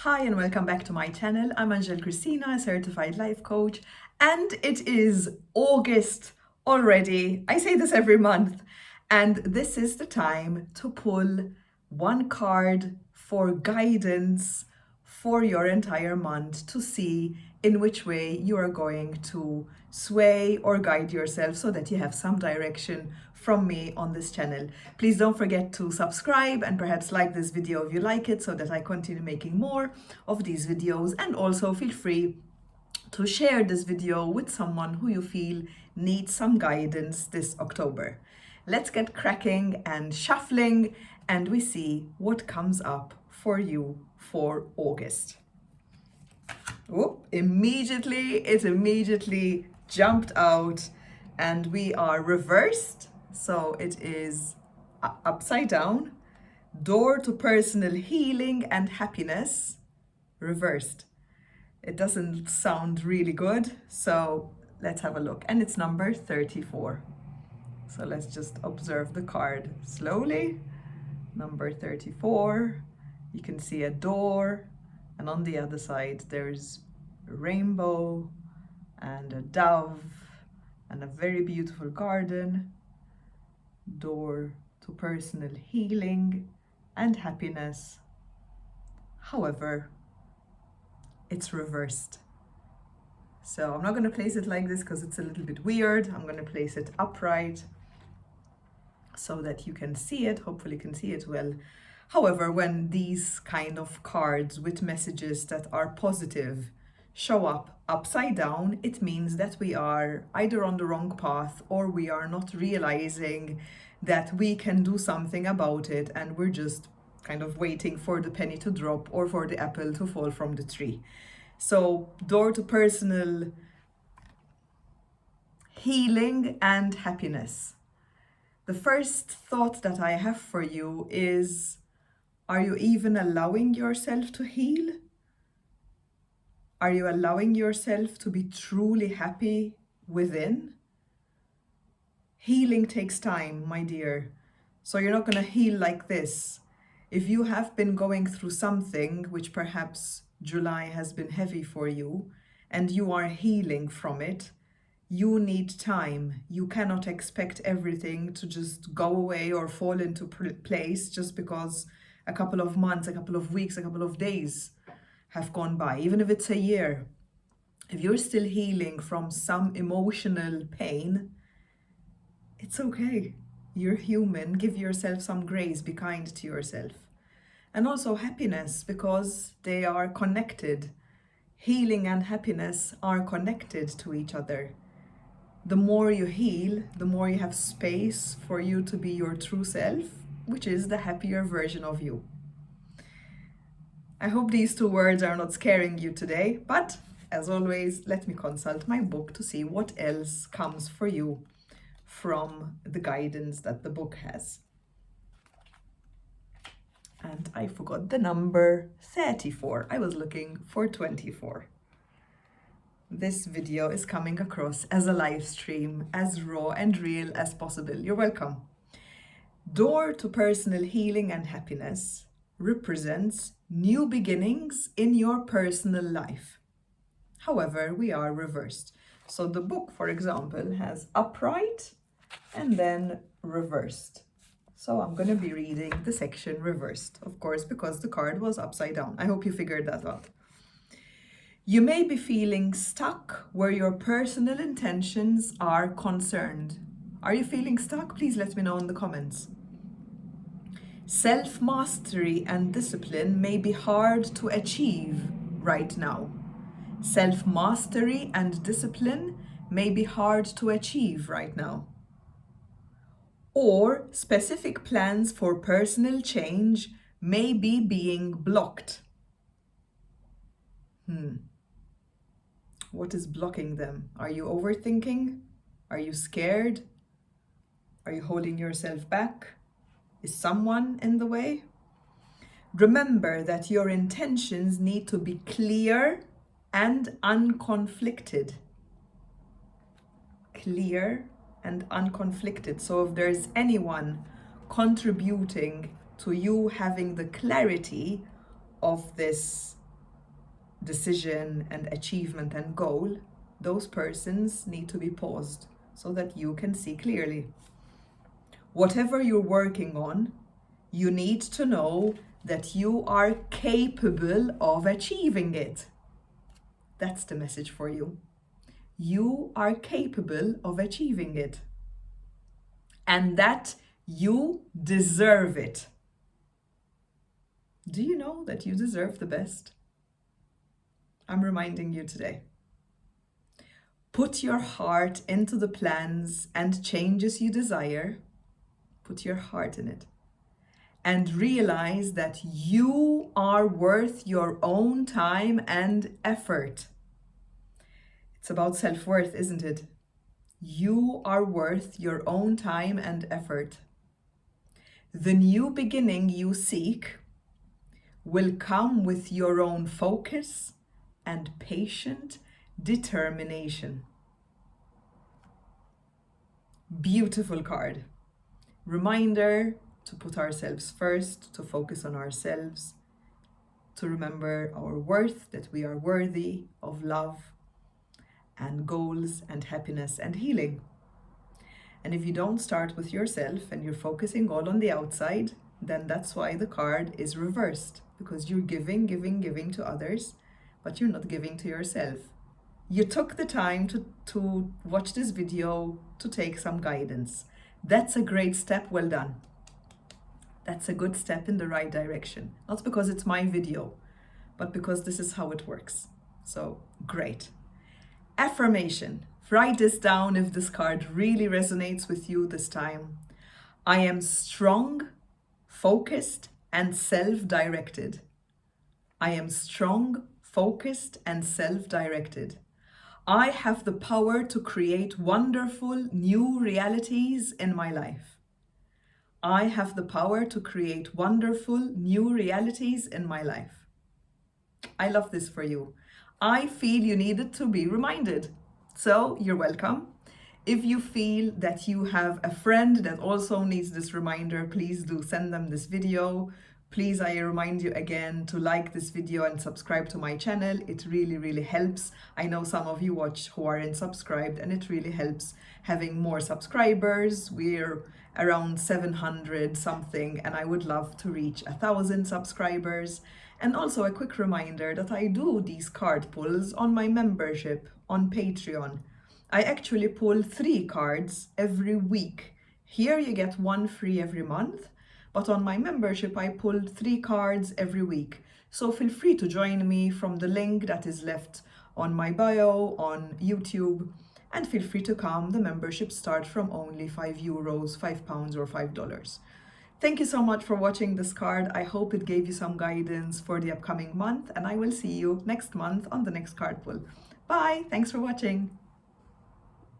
Hi and welcome back to my channel. I'm Angel Christina, a certified life coach, and it is August already. I say this every month, and this is the time to pull one card for guidance for your entire month to see in which way you are going to sway or guide yourself so that you have some direction from me on this channel. Please don't forget to subscribe and perhaps like this video if you like it so that I continue making more of these videos, and also feel free to share this video with someone who you feel needs some guidance this October. Let's get cracking and shuffling and we see what comes up for you for August. Whoop, it immediately jumped out and we are reversed. So it is upside down, door to personal healing and happiness, reversed. It doesn't sound really good, so let's have a look. And it's number 34. So let's just observe the card slowly. Number 34, you can see a door, and on the other side there's a rainbow and a dove and a very beautiful garden. Door to personal healing and happiness. However, it's reversed. So I'm not going to place it like this because it's a little bit weird. I'm going to place it upright so that you can see it. Hopefully you can see it well. However, when these kind of cards with messages that are positive show up upside down, it means that we are either on the wrong path or we are not realizing that we can do something about it, and we're just kind of waiting for the penny to drop or for the apple to fall from the tree. So, door to personal healing and happiness. The first thought that I have for you is, are you even allowing yourself to heal? Are you allowing yourself to be truly happy within? Healing takes time, my dear. So you're not going to heal like this. If you have been going through something, which perhaps July has been heavy for you, and you are healing from it, you need time. You cannot expect everything to just go away or fall into place just because a couple of months, a couple of weeks, a couple of days have gone by. Even if it's a year, if you're still healing from some emotional pain, it's okay. You're human. Give yourself some grace. Be kind to yourself. And also happiness, because they are connected. Healing and happiness are connected to each other. The more you heal, the more you have space for you to be your true self, which is the happier version of you. I hope these two words are not scaring you today, but as always, let me consult my book to see what else comes for you from the guidance that the book has. And I forgot the number 34. I was looking for 24. This video is coming across as a live stream, as raw and real as possible. You're welcome. Door to personal healing and happiness represents new beginnings in your personal life. However, we are reversed. So the book, for example, has upright and then reversed. So I'm going to be reading the section reversed, of course, because the card was upside down. I hope you figured that out. You may be feeling stuck where your personal intentions are concerned. Are you feeling stuck? Please let me know in the comments. Self-mastery and discipline may be hard to achieve right now. Self-mastery and discipline may be hard to achieve right now. Or specific plans for personal change may be being blocked. What is blocking them? Are you overthinking? Are you scared? Are you holding yourself back? Is someone in the way? Remember that your intentions need to be clear and unconflicted. Clear and unconflicted. So if there's anyone contributing to you having the clarity of this decision and achievement and goal, those persons need to be paused so that you can see clearly. Whatever you're working on, you need to know that you are capable of achieving it. That's the message for you. You are capable of achieving it. And that you deserve it. Do you know that you deserve the best? I'm reminding you today. Put your heart into the plans and changes you desire. Put your heart in it. And realize that you are worth your own time and effort. It's about self-worth, isn't it? You are worth your own time and effort. The new beginning you seek will come with your own focus and patient determination. Beautiful card. Reminder to put ourselves first, to focus on ourselves, to remember our worth, that we are worthy of love and goals and happiness and healing. And if you don't start with yourself and you're focusing all on the outside, then that's why the card is reversed, because you're giving to others, but you're not giving to yourself. You took the time to watch this video to take some guidance. That's a great step, well done. That's a good step in the right direction. Not because it's my video, but because this is how it works. So, great. Affirmation. Write this down if this card really resonates with you this time. I am strong, focused, and self-directed. I am strong, focused, and self-directed. I have the power to create wonderful new realities in my life. I have the power to create wonderful new realities in my life. I love this for you. I feel you needed to be reminded. So you're welcome. If you feel that you have a friend that also needs this reminder, please do send them this video. Please, I remind you again to like this video and subscribe to my channel. It really, really helps. I know some of you watch who aren't subscribed, and it really helps having more subscribers. We're around 700 something, and I would love to reach 1,000 subscribers. And also a quick reminder that I do these card pulls on my membership on Patreon. I actually pull 3 cards every week. Here you get 1 free every month. But on my membership, I pull 3 cards every week. So feel free to join me from the link that is left on my bio on YouTube. And feel free to come. The membership starts from only €5, £5 or $5. Thank you so much for watching this card. I hope it gave you some guidance for the upcoming month. And I will see you next month on the next card pull. Bye. Thanks for watching.